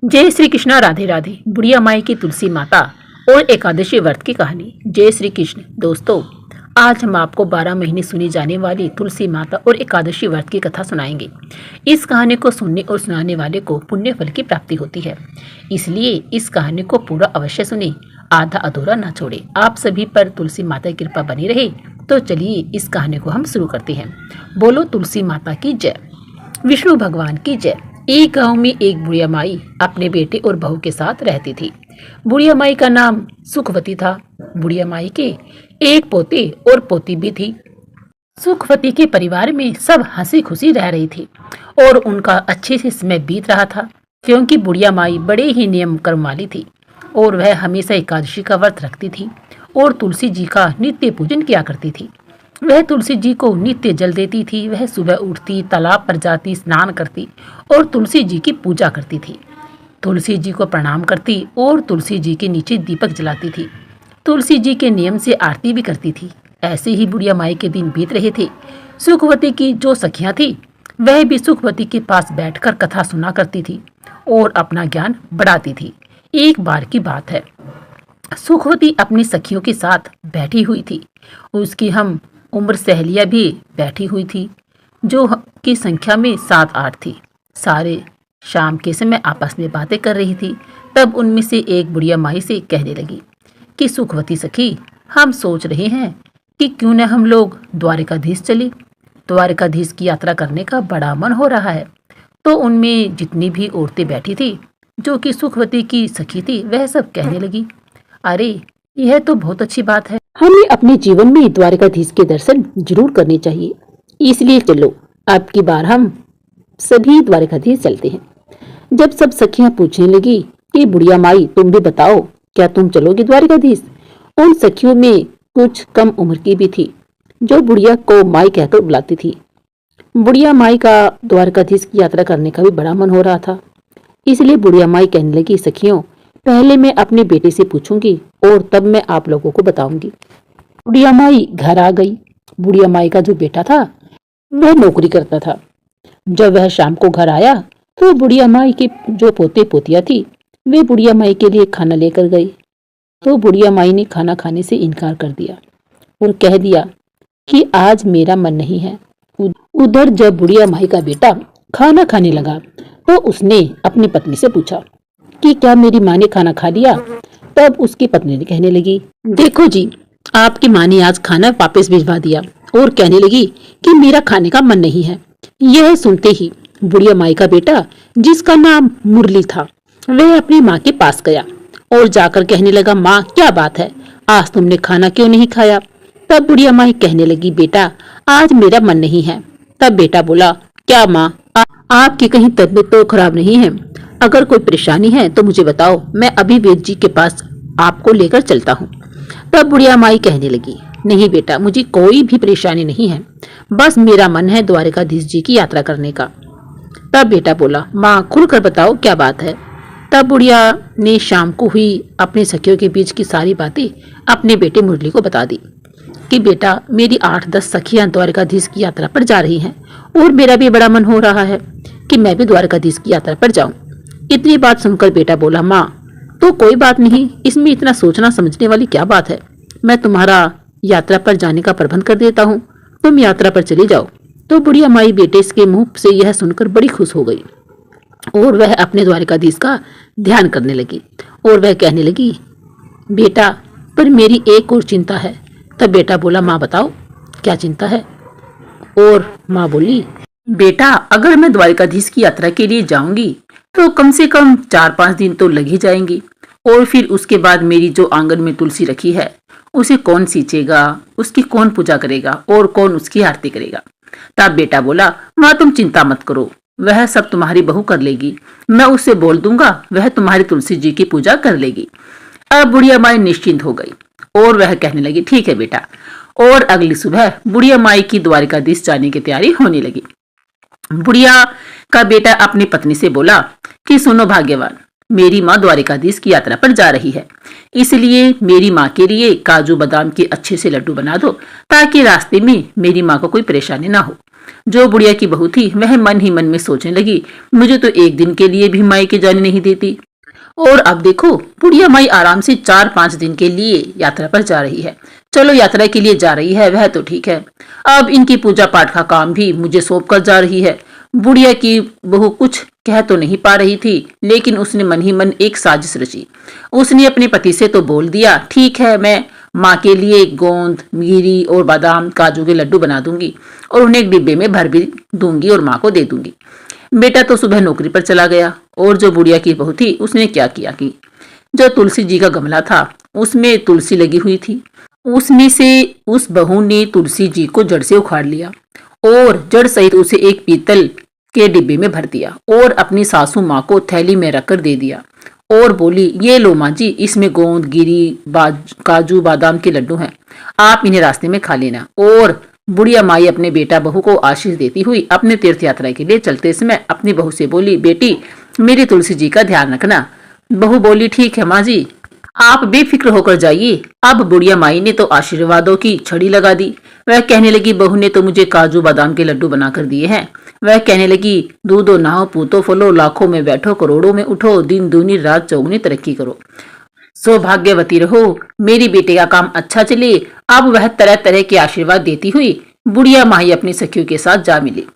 जय श्री कृष्णा। राधे राधे। बुढ़िया माई की तुलसी माता और एकादशी व्रत की कहानी। जय श्री कृष्ण। दोस्तों, आज हम आपको 12 महीने सुनी जाने वाली तुलसी माता और एकादशी व्रत की कथा सुनाएंगे। इस कहानी को सुनने और सुनाने वाले को पुण्य फल की प्राप्ति होती है, इसलिए इस कहानी को पूरा अवश्य सुने, आधा अधूरा ना छोड़े। आप सभी पर तुलसी माता की कृपा बनी रहे। तो चलिए इस कहानी को हम शुरू करते हैं। बोलो तुलसी माता की जय, विष्णु भगवान की जय। एक गांव में एक बुढ़िया माई अपने बेटे और बहू के साथ रहती थी। बुढ़िया माई का नाम सुखवती था। बुढ़िया माई के एक पोते और पोती भी थी। सुखवती के परिवार में सब हंसी खुशी रह रही थी और उनका अच्छे से समय बीत रहा था, क्योंकि बुढ़िया माई बड़े ही नियम कर्म वाली थी और वह हमेशा एकादशी का व्रत रखती थी और तुलसी जी का नित्य पूजन किया करती थी। वह तुलसी जी को नित्य जल देती थी। वह सुबह उठती, तालाब पर जाती, स्नान करती और तुलसी जी की पूजा करती थी। तुलसी जी को प्रणाम करती और तुलसी जी के नीचे दीपक जलाती थी। तुलसी जी के नियम से आरती भी करती थी। ऐसे ही बुढ़िया माई के दिन बीत रहे थे। सुखवती की जो सखियां थी, वह भी सुखवती के पास बैठकर कथा सुना करती थी और अपना ज्ञान बढ़ाती थी। एक बार की बात है, सुखवती अपनी सखियों के साथ बैठी हुई थी। उसकी हम उम्र सहेलियां भी बैठी हुई थी, जो की संख्या में 7-8 थी। सारे शाम के समय आपस में बातें कर रही थी। तब उनमें से एक बुढ़िया माई से कहने लगी कि सुखवती सखी, हम सोच रहे हैं कि क्यों न हम लोग द्वारिकाधीश चले। द्वारिकाधीश की यात्रा करने का बड़ा मन हो रहा है। तो उनमें जितनी भी औरतें बैठी थी, जो कि सुखवती की सखी थी, वह सब कहने लगी, अरे यह तो बहुत अच्छी बात है। हमें अपने जीवन में द्वारिकाधीश के दर्शन जरूर करने चाहिए, इसलिए चलो अब की बार हम सभी द्वारिकाधीश चलते हैं। जब सब सखियां पूछने लगी कि बुढ़िया माई तुम भी बताओ, क्या तुम चलोगी द्वारिकाधीश? उन सखियों में कुछ कम उम्र की भी थी, जो बुढ़िया को माई कहकर बुलाती थी। बुढ़िया माई का द्वारकाधीश की यात्रा करने का भी बड़ा मन हो रहा था, इसलिए बुढ़िया माई कहने लगी, सखियों, पहले मैं अपने बेटे से पूछूंगी और तब मैं आप लोगों को बताऊंगी। बुढ़िया माई घर आ गई। बुढ़िया माई का जो बेटा था, वह नौकरी करता था। जब वह शाम को घर आया तो बुढ़िया माई के जो पोते पोतियां थी, वे बुढ़िया माई के लिए खाना लेकर गई। तो बुढ़िया माई ने खाना खाने से इनकार कर दिया और कह दिया कि आज मेरा मन नहीं है। उधर जब बुढ़िया माई का बेटा खाना खाने लगा तो उसने अपनी पत्नी से पूछा कि क्या मेरी माँ ने खाना खा लिया? तब उसकी पत्नी ने कहने लगी, देखो जी, आपकी माँ ने आज खाना वापस भिजवा दिया और कहने लगी कि मेरा खाने का मन नहीं है। यह सुनते ही बुढ़िया माई का बेटा, जिसका नाम मुरली था, वह अपनी माँ के पास गया और जाकर कहने लगा, माँ क्या बात है, आज तुमने खाना क्यों नहीं खाया? तब बुढ़िया माई कहने लगी, बेटा आज मेरा मन नहीं है। तब बेटा बोला, क्या माँ, आपकी कहीं तबीयत तो खराब नहीं है? अगर कोई परेशानी है तो मुझे बताओ, मैं अभी वेद जी के पास आपको लेकर चलता हूँ। तब बुढ़िया माई कहने लगी, नहीं बेटा, मुझे कोई भी परेशानी नहीं है, बस मेरा मन है द्वारिकाधीश जी की यात्रा करने का। तब बेटा बोला, माँ खुलकर बताओ क्या बात है। तब बुढ़िया ने शाम को हुई अपने सखियों के बीच की सारी बातें अपने बेटे मुरली को बता दी कि बेटा, मेरी 8-10 सखियां द्वारिकाधीश की यात्रा पर जा रही हैं और मेरा भी बड़ा मन हो रहा है कि मैं भी द्वारिकाधीश की यात्रा पर जाऊं। इतनी बात सुनकर बेटा बोला, माँ तो कोई बात नहीं, इसमें इतना सोचना समझने वाली क्या बात है, मैं तुम्हारा यात्रा पर जाने का प्रबंध कर देता हूँ, तुम यात्रा पर चली जाओ। तो बुढ़िया माई बेटे के मुंह से यह सुनकर बड़ी खुश हो गई और वह अपने द्वारिकाधीश का ध्यान करने लगी और वह कहने लगी, बेटा पर मेरी एक और चिंता है। तब बेटा बोला, माँ बताओ क्या चिंता है? और माँ बोली, बेटा अगर मैं द्वारिकाधीश की यात्रा के लिए जाऊंगी तो कम से कम 4-5 दिन तो लग ही जाएंगे, और फिर उसके बाद मेरी जो आंगन में तुलसी रखी है, उसे कौन सींचेगा, उसकी कौन पूजा करेगा और कौन उसकी आरती करेगा? तब बेटा बोला, माँ तुम चिंता मत करो, वह सब तुम्हारी बहू कर लेगी, मैं उससे बोल दूंगा, वह तुम्हारी तुलसी जी की पूजा कर लेगी। अब बुढ़िया माई निश्चिंत हो गई और वह कहने लगी, ठीक है बेटा। और अगली सुबह बुढ़िया माई की द्वारिकाधीश जाने की तैयारी होने लगी। बुढ़िया का बेटा अपनी पत्नी से बोला कि सुनो भाग्यवान, मेरी माँ द्वारिकाधीश की यात्रा पर जा रही है, इसलिए मेरी माँ के लिए काजू बादाम के अच्छे से लड्डू बना दो, ताकि रास्ते में मेरी माँ को कोई परेशानी ना हो। जो बुढ़िया की बहू थी वह मन ही मन में सोचने लगी, मुझे तो एक दिन के लिए भी मायके जाने नहीं देती। और अब देखो, बुढ़िया माई आराम से 4-5 दिन के लिए यात्रा पर जा रही है। चलो, यात्रा के लिए जा रही है वह तो ठीक है, अब इनकी पूजा पाठ का काम भी मुझे सौंप कर जा रही है। बुढ़िया की बहू कुछ कह तो नहीं पा रही थी, लेकिन उसने मन ही मन एक साजिश रची। उसने अपने पति से तो बोल दिया, ठीक है, मैं माँ के लिए गोंद, गिरी और बादाम, काजू के लड्डू बना दूंगी और उन्हें एक डिब्बे में भर भी दूंगी और माँ को दे दूंगी। बेटा तो सुबह नौकरी पर चला गया और जो बुढ़िया की बहू थी उसने क्या किया कि जो तुलसी जी का गमला था उसमें तुलसी लगी हुई थी, उसमें से उस बहू ने तुलसी जी को जड़ से उखाड़ लिया और जड़ सहित उसे एक पीतल के डिब्बे में भर दिया और अपनी सासू माँ को थैली में रखकर दे दिया और बोली, ये लो माँ जी, इसमें गोंद, गिरी, काजू बादाम के लड्डू हैं, आप इन्हें रास्ते में खा लेना। और बुढ़िया माई अपने बेटा बहू को आशीष देती हुई अपने तीर्थ यात्रा के लिए चलते समय अपनी बहू से बोली, बेटी मेरी तुलसी जी का ध्यान रखना। बहू बोली, ठीक है माँ जी, आप बेफिक्र होकर जाइए। अब बुढ़िया माई ने तो आशीर्वादों की छड़ी लगा दी। वह कहने लगी, बहू ने तो मुझे काजू बादाम के लड्डू बनाकर दिए हैं। वह कहने लगी, दूधो नहाओ, पूतो फलो, लाखों में बैठो, करोड़ों में उठो, दिन दूनी रात चौगुनी तरक्की करो, सौभाग्यवती रहो, मेरी बेटे का काम अच्छा चले। अब वह तरह तरह के आशीर्वाद देती हुई बुढ़िया माई अपनी सखियों के साथ जा मिली।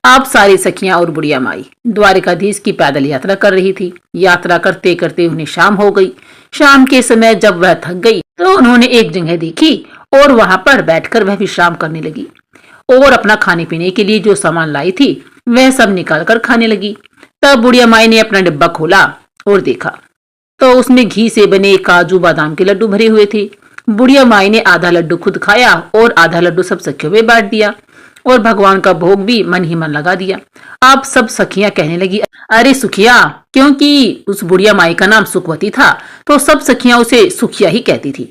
अब सारी सखियां और बुढ़िया माई द्वारिकाधीश की पैदल यात्रा कर रही थी। यात्रा करते करते उन्हें शाम हो गई। शाम के समय जब वह थक गई तो उन्होंने एक जगह देखी और वहां पर बैठकर वह विश्राम करने लगी और अपना खाने पीने के लिए जो सामान लाई थी वह सब निकाल कर खाने लगी। तब बुढ़िया माई ने अपना डिब्बा खोला और देखा तो उसमें घी से बने काजू बादाम के लड्डू भरे हुए थे। बुढ़िया माई ने आधा लड्डू खुद खाया और आधा लड्डू सब सखियों में बांट दिया और भगवान का भोग भी मन ही मन लगा दिया। अब सब सखियां कहने लगी, अरे सुखिया, क्योंकि उस बुढ़िया माई का नाम सुखवती था तो सब सखियां उसे सुखिया ही कहती थी।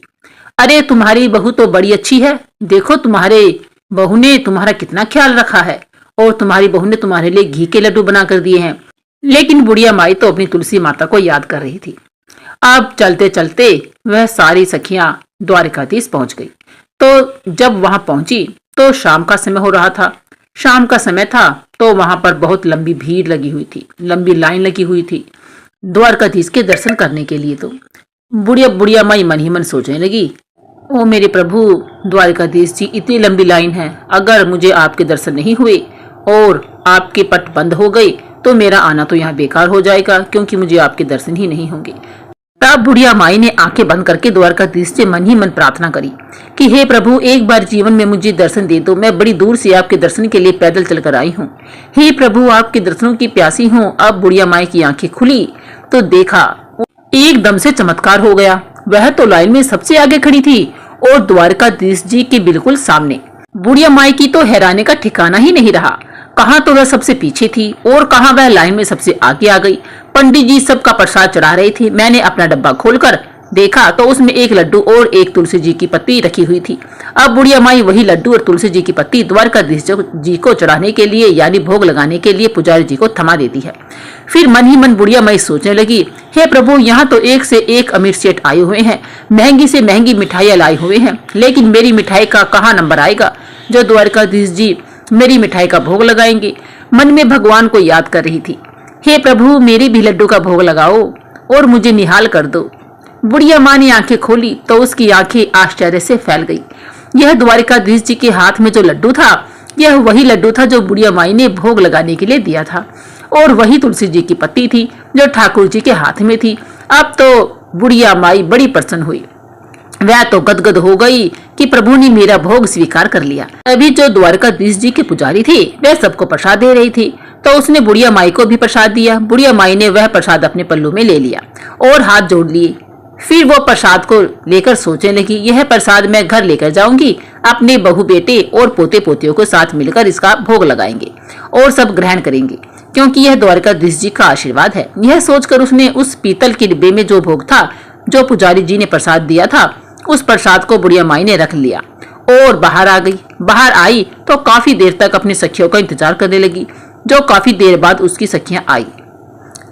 अरे तुम्हारी बहू तो बड़ी अच्छी है, देखो तुम्हारे बहू ने तुम्हारा कितना ख्याल रखा है और तुम्हारी बहू ने तुम्हारे लिए घी के लड्डू बना कर दिए हैं। लेकिन बुढ़िया माई तो अपनी तुलसी माता को याद कर रही थी। अब चलते चलते वह सारी सखियां द्वारिकाधीश पहुंच गई। तो जब वहां पहुंची तो शाम का समय हो रहा था। शाम का समय था तो वहां पर बहुत लंबी भीड़ लगी हुई थी, लंबी लाइन लगी हुई थी द्वारकाधीश के दर्शन करने के लिए। तो बुढ़िया माई मन ही मन सोचने लगी, ओ मेरे प्रभु द्वारकाधीश जी, इतनी लंबी लाइन है, अगर मुझे आपके दर्शन नहीं हुए और आपके पट बंद हो गए तो मेरा आना तो यहाँ बेकार हो जाएगा, क्योंकि मुझे आपके दर्शन ही नहीं होंगे। तब बुढ़िया माई ने आंखें बंद करके द्वारकाधीश से मन ही मन प्रार्थना करी कि हे प्रभु, एक बार जीवन में मुझे दर्शन दे दो, मैं बड़ी दूर से आपके दर्शन के लिए पैदल चलकर आई हूँ। हे प्रभु, आपके दर्शनों की प्यासी हूँ। अब बुढ़िया माई की आंखें खुली तो देखा एकदम से चमत्कार हो गया। वह तो लाइन में सबसे आगे खड़ी थी और द्वारकाधीश जी के बिल्कुल सामने। बुढ़िया माई की तो हैरानी का ठिकाना ही नहीं रहा, कहाँ तो वह सबसे पीछे थी और कहाँ वह लाइन में सबसे आगे आ गई। पंडित जी सबका प्रसाद चढ़ा रहे थे। मैंने अपना डब्बा खोलकर देखा तो उसमें एक लड्डू और एक तुलसी जी की पत्ती रखी हुई थी। अब बुढ़िया माई वही लड्डू और तुलसी जी की पत्ती द्वारकाधीश जी को चढ़ाने के लिए यानी भोग लगाने के लिए पुजारी जी को थमा देती है। फिर मन ही मन बुढ़िया माई सोचने लगी, हे प्रभु, यहाँ तो एक से एक अमीर सेठ आए हुए हैं, महंगी से महंगी मिठाइयाँ लाए हुए हैं, लेकिन मेरी मिठाई का कहाँ नंबर आएगा जो द्वारकाधीश जी मेरी मिठाई का भोग लगाएंगे। मन में भगवान को याद कर रही थी, हे प्रभु, मेरे भी लड्डू का भोग लगाओ और मुझे निहाल कर दो। बुढ़िया माँ ने आंखें खोली तो उसकी आंखें आश्चर्य से फैल गई। यह द्वारकाधीश जी के हाथ में जो लड्डू था यह वही लड्डू था जो बुढ़िया माई ने भोग लगाने के लिए दिया था और वही तुलसी जी की पत्ती थी जो ठाकुर जी के हाथ में थी। अब तो बुढ़िया माई बड़ी प्रसन्न हुई। वह तो गदगद हो गई कि प्रभु ने मेरा भोग स्वीकार कर लिया। अभी जो द्वारकाधीश जी के पुजारी थे वह सबको प्रसाद दे रही थी तो उसने बुढ़िया माई को भी प्रसाद दिया। बुढ़िया माई ने वह प्रसाद अपने पल्लू में ले लिया और हाथ जोड़ लिए। फिर वो प्रसाद को लेकर सोचने लगी, यह प्रसाद मैं घर लेकर जाऊंगी, अपने बहू बेटे और पोते पोतियों के साथ मिलकर इसका भोग लगाएंगे और सब ग्रहण करेंगे, क्योंकि यह द्वारकाधीश जी का आशीर्वाद है। यह सोचकर उसने उस पीतल के डिब्बे में जो भोग था, जो पुजारी जी ने प्रसाद दिया था, उस प्रसाद को बुढ़िया माई ने रख लिया और बाहर आ गई। बाहर आई तो काफी देर तक अपनी सखियों का इंतजार करने लगी। जो काफी देर बाद उसकी सखियां आई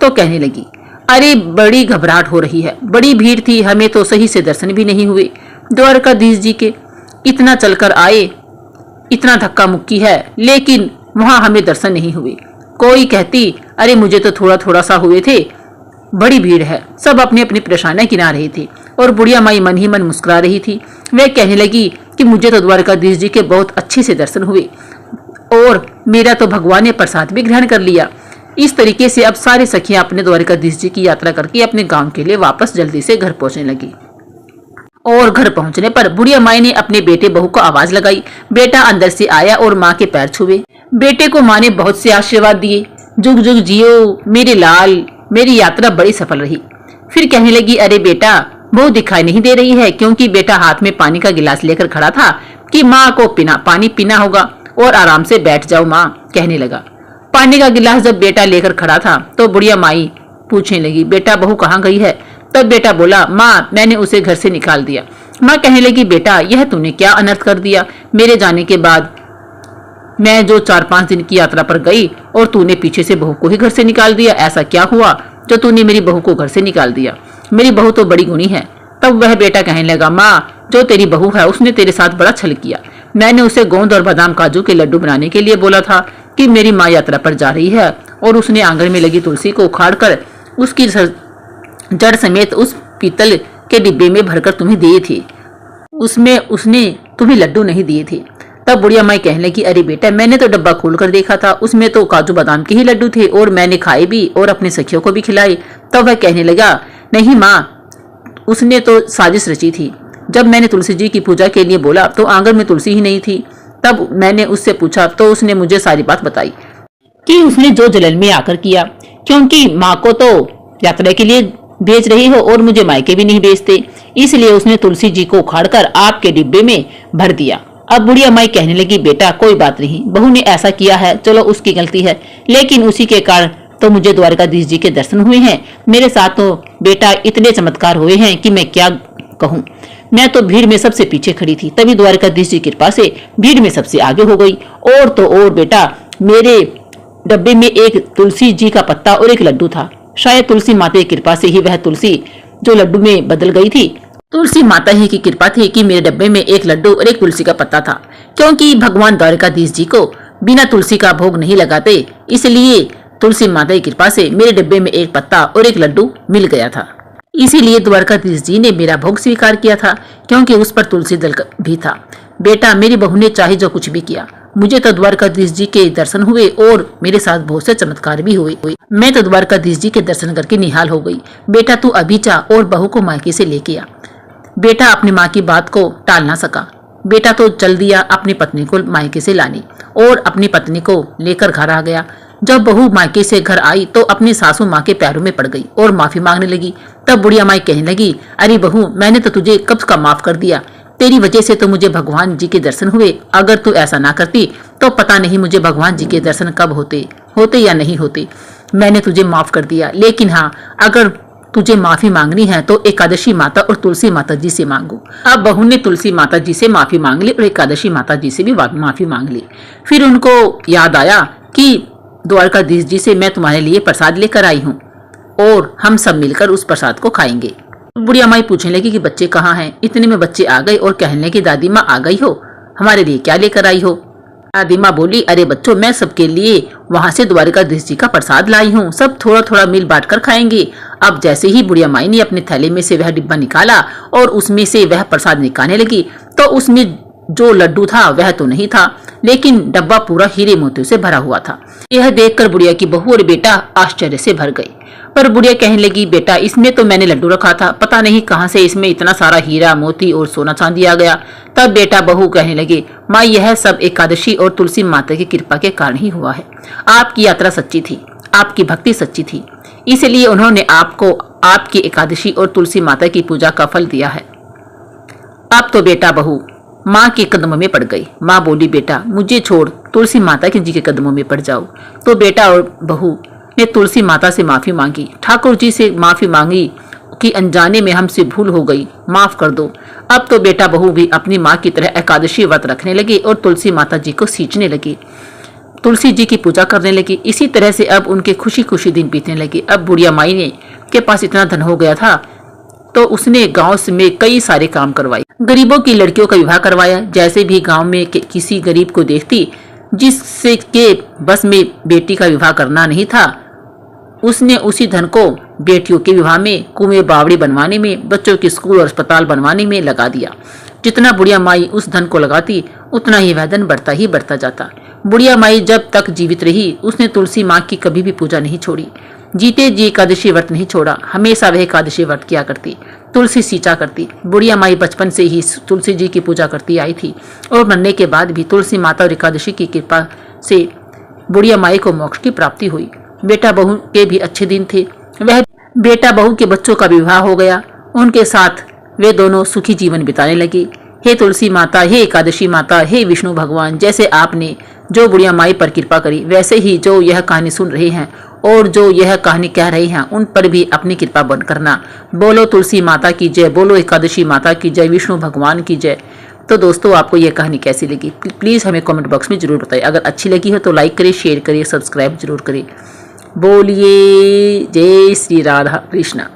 तो कहने लगी, अरे बड़ी घबराहट हो रही है, बड़ी भीड़ थी, हमें तो सही से दर्शन भी नहीं हुए द्वारकाधीश जी के। इतना चलकर आए, इतना धक्का मुक्की है, लेकिन वहां हमें दर्शन नहीं हुए। कोई कहती, अरे मुझे तो थोड़ा थोड़ा सा हुए थे, बड़ी भीड़ है। सब अपनी अपनी परेशानियां गिना रहे थे और बुढ़िया माई मन ही मन मुस्कुरा रही थी। वह कहने लगी कि मुझे तो द्वारकाधीश जी के बहुत अच्छे से दर्शन हुए और मेरा तो भगवान ने प्रसाद भी ग्रहण कर लिया। इस तरीके से अब सारी सखियां अपने द्वारकाधीश जी की यात्रा करके अपने गांव के लिए वापस जल्दी से घर पहुंचने लगी। और घर पहुंचने पर बुढ़िया माई ने अपने बेटे बहू को आवाज लगाई। बेटा अंदर से आया और माँ के पैर छुए। बेटे को माँ ने बहुत से आशीर्वाद दिए। जुग जुग जियो मेरे लाल, मेरी यात्रा बड़ी सफल रही। फिर कहने लगी, अरे बेटा बहू दिखाई नहीं दे रही है, क्योंकि बेटा हाथ में पानी का गिलास लेकर खड़ा था कि माँ को पानी पीना होगा और आराम से बैठ जाओ। माँ कहने लगा। पानी का गिलास जब बेटा लेकर खड़ा था तो बुढ़िया माई पूछने लगी, बेटा बहू कहाँ गई है? तब बेटा बोला, माँ मैंने उसे घर से निकाल दिया। माँ कहने लगी, बेटा यह तूने क्या अनर्थ कर दिया? मेरे जाने के बाद मैं जो 4-5 दिन की यात्रा पर गई और तूने पीछे से बहू को ही घर से निकाल दिया। ऐसा क्या हुआ जो तूने मेरी बहू को घर से निकाल दिया? मेरी बहू तो बड़ी गुणी है। तब वह बेटा कहने लगा, माँ जो तेरी बहू है उसने तेरे साथ बड़ा छल किया। मैंने उसे गोंद और बादाम काजू के लड्डू बनाने के लिए बोला था कि मेरी माँ यात्रा पर जा रही है, और उसने आंगन में लगी तुलसी को उखाड़ कर उसकी जड़ समेत उस पीतल के डिब्बे में भरकर तुम्हें दिए थे। उसमें उसने तुम्हें लड्डू नहीं दिए थे। तब बुढ़िया माई कहने लगी, अरे बेटा मैंने तो डब्बा खोलकर देखा था, उसमें तो काजू बादाम के ही लड्डू थे और मैंने खाए भी और अपने सखियों को भी खिलाए। तब वह कहने लगा, नहीं माँ, उसने तो साजिश रची थी। जब मैंने तुलसी जी की पूजा के लिए बोला तो आंगन में तुलसी ही नहीं थी। तब मैंने उससे पूछा तो उसने मुझे सारी बात बताई कि उसने जो जलन में आकर किया, क्योंकि माँ को तो यात्रा के लिए भेज रही हो और मुझे मायके भी नहीं भेजते, इसलिए उसने तुलसी जी को उखाड़कर आपके डिब्बे में भर दिया। अब बुढ़िया माई कहने लगी, बेटा कोई बात नहीं, बहू ने ऐसा किया है, चलो उसकी गलती है, लेकिन उसी के कारण तो मुझे द्वारकाधीश जी के दर्शन हुए हैं। मेरे साथ तो बेटा इतने चमत्कार हुए हैं कि मैं क्या कहूँ। मैं तो भीड़ में सबसे पीछे खड़ी थी, तभी द्वारकाधीश जी की कृपा से भीड़ में सबसे आगे हो गई। और तो और बेटा, मेरे डब्बे में एक तुलसी जी का पत्ता और एक लड्डू था। शायद तुलसी माता की कृपा से ही वह तुलसी जो लड्डू में बदल गई थी। तुलसी माता ही की कृपा थी कि मेरे डब्बे में एक लड्डू और एक तुलसी का पत्ता था, क्योंकि भगवान द्वारकाधीश जी को बिना तुलसी का भोग नहीं लगाते, इसलिए तुलसी माता की कृपा से मेरे डब्बे में एक पत्ता और एक लड्डू मिल गया था। इसीलिए द्वारकाधीश जी ने मेरा भोग स्वीकार किया था, क्योंकि उस पर तुलसी दल भी था। बेटा मेरी बहू ने चाहे जो कुछ भी किया, मुझे तो द्वारकाधीश जी के दर्शन हुए और मेरे साथ बहुत से चमत्कार भी हुए। मैं तो द्वारकाधीश जी के दर्शन करके निहाल हो गई। बेटा तू अभी जा और बहू को मायके से लेके आ। बेटा अपनी माँ की बात को टाल ना सका। बेटा तो चल दिया अपनी पत्नी को मायके से लाने और अपनी पत्नी को लेकर घर आ गया। जब बहू मायके से घर आई तो अपनी सासू माँ के पैरों में पड़ गई और माफी मांगने लगी। तब बुढ़िया माई कहने लगी, अरे बहू मैंने तो तुझे कब का माफ कर दिया, तेरी वजह से तो मुझे भगवान जी के दर्शन हुए। अगर तू ऐसा ना करती तो पता नहीं मुझे भगवान जी के दर्शन कब होते या नहीं होते। मैंने तुझे माफ कर दिया, लेकिन हाँ अगर तुझे माफी मांगनी है तो एकादशी माता और तुलसी माता जी से मांगो। अब बहू ने तुलसी माता जी से माफी मांग ली और एकादशी माता जी से भी माफी मांग ली। फिर उनको याद आया कि द्वारकाधीश जी से मैं तुम्हारे लिए प्रसाद लेकर आई हूँ और हम सब मिलकर उस प्रसाद को खाएंगे। बुढ़िया माई पूछने लगी कि बच्चे कहाँ हैं? इतने में बच्चे आ गए और कहने लगे, दादी माँ आ गई हो, हमारे लिए क्या लेकर आई हो? दादी माँ बोली, अरे बच्चों मैं सबके लिए वहाँ से द्वारकाधीश जी का प्रसाद लाई हूँ, सब थोड़ा थोड़ा मिल बांट कर खाएंगे। अब जैसे ही बुढ़िया माई ने अपने थैले में से वह डिब्बा निकाला और उसमें से वह प्रसाद निकालने लगी तो उसमें जो लड्डू था वह तो नहीं था, लेकिन डब्बा पूरा हीरे मोतियों से भरा हुआ था। यह देखकर बुढ़िया की बहू और बेटा आश्चर्य से भर गए। पर बुढ़िया कहने लगी, बेटा इसमें तो मैंने लड्डू रखा था, पता नहीं कहां से इसमें इतना सारा हीरा मोती और सोना चांदी आ गया। तब बेटा बहू कहने लगे, माँ यह सब एकादशी और तुलसी माता की कृपा के कारण ही हुआ है। आपकी यात्रा सच्ची थी, आपकी भक्ति सच्ची थी, इसलिए उन्होंने आपको आपकी एकादशी और तुलसी माता की पूजा का फल दिया है। अब तो बेटा बहू माँ के कदमों में पड़ गई। माँ बोली, बेटा मुझे छोड़ तुलसी माता जी के कदमों में पड़ जाओ। तो बेटा और बहू ने तुलसी माता से माफी मांगी, ठाकुर जी से माफी मांगी कि अनजाने में हमसे भूल हो गई, माफ कर दो। अब तो बेटा बहू भी अपनी माँ की तरह एकादशी व्रत रखने लगे और तुलसी माता जी को सींचने लगे, तुलसी जी की पूजा करने लगी। इसी तरह से अब उनके खुशी खुशी दिन बीतने लगे। अब बुढ़िया माई ने के पास इतना धन हो गया था तो उसने गांव में कई सारे काम करवाए। गरीबों की लड़कियों का विवाह करवाया। जैसे भी गांव में किसी गरीब को देखती जिससे के बस में बेटी का विवाह करना नहीं था, उसने उसी धन को बेटियों के विवाह में, कुएं बावड़ी बनवाने में, बच्चों के स्कूल और अस्पताल बनवाने में लगा दिया। जितना बुढ़िया माई उस धन को लगाती, उतना ही वह धन बढ़ता ही बढ़ता जाता। बुढ़िया माई जब तक जीवित रही, उसने तुलसी माँ की कभी भी पूजा नहीं छोड़ी। जीते जी एकादशी व्रत नहीं छोड़ा, हमेशा वह एकादशी व्रत किया करती, तुलसी सींचा करती। बुढ़िया माई बचपन से ही तुलसी जी की पूजा करती आई थी और मरने के बाद भी तुलसी माता और एकादशी की कृपा से बुढ़िया माई को मोक्ष की प्राप्ति हुई। बेटा बहू के भी अच्छे दिन थे। वह बेटा बहू के बच्चों का विवाह हो गया। उनके साथ वे दोनों सुखी जीवन बिताने लगे। हे तुलसी माता, हे एकादशी माता, हे विष्णु भगवान, जैसे आपने जो बुढ़िया माई पर कृपा करी, वैसे ही जो यह कहानी सुन रहे हैं और जो यह कहानी कह रहे हैं, उन पर भी अपनी कृपा बंद करना। बोलो तुलसी माता की जय, बोलो एकादशी माता की जय, विष्णु भगवान की जय। तो दोस्तों, आपको यह कहानी कैसी लगी प्लीज़ हमें कमेंट बॉक्स में जरूर बताइए। अगर अच्छी लगी हो तो लाइक करिए, शेयर करिए, सब्सक्राइब जरूर करिए। बोलिए जय श्री राधा कृष्णा।